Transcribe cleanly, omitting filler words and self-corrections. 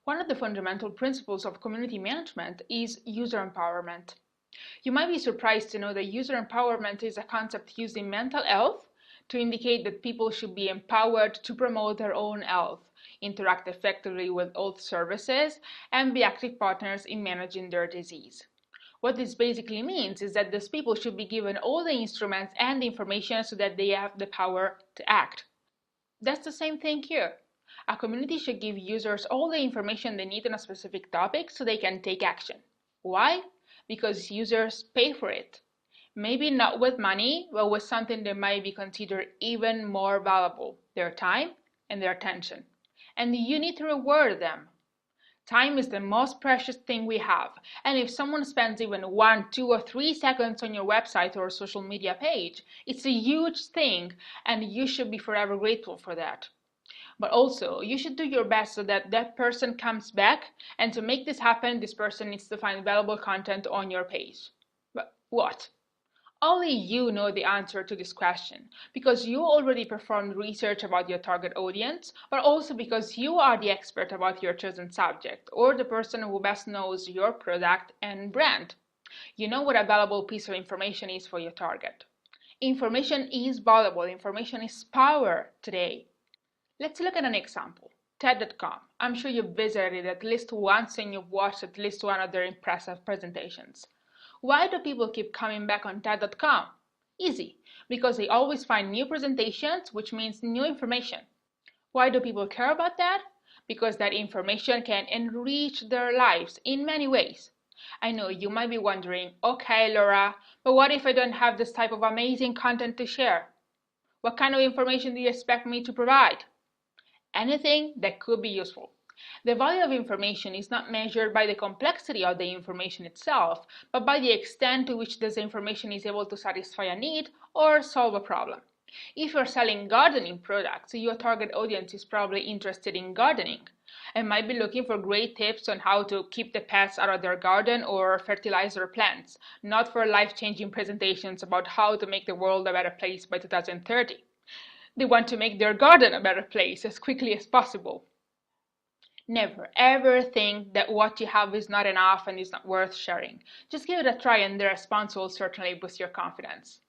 One of the fundamental principles of community management is user empowerment. You might be surprised to know that user empowerment is a concept used in mental health to indicate that people should be empowered to promote their own health, interact effectively with health services, and be active partners in managing their disease. What this basically means is that these people should be given all the instruments and information so that they have the power to act. That's the same thing here. A community should give users all the information they need on a specific topic so they can take action. Why? Because users pay for it. Maybe not with money, but with something that might be considered even more valuable, their time and their attention. And you need to reward them. Time is the most precious thing we have, and if someone spends even 1, 2, or 3 seconds on your website or social media page, it's a huge thing, and you should be forever grateful for that. But also, you should do your best so that that person comes back, and to make this happen, this person needs to find valuable content on your page. But what? Only you know the answer to this question, because you already performed research about your target audience, but also because you are the expert about your chosen subject, or the person who best knows your product and brand. You know what a valuable piece of information is for your target. Information is valuable, information is power today. Let's look at an example. TED.com. I'm sure you've visited it at least once and you've watched at least one of their impressive presentations. Why do people keep coming back on TED.com? Easy, because they always find new presentations, which means new information. Why do people care about that? Because that information can enrich their lives in many ways. I know you might be wondering, okay, Laura, but what if I don't have this type of amazing content to share? What kind of information do you expect me to provide? Anything that could be useful. The value of information is not measured by the complexity of the information itself, but by the extent to which this information is able to satisfy a need or solve a problem. If you're selling gardening products, your target audience is probably interested in gardening and might be looking for great tips on how to keep the pests out of their garden or fertilize their plants, not for life-changing presentations about how to make the world a better place by 2030. They want to make their garden a better place as quickly as possible. Never ever think that what you have is not enough and is not worth sharing. Just give it a try and the response will certainly boost your confidence.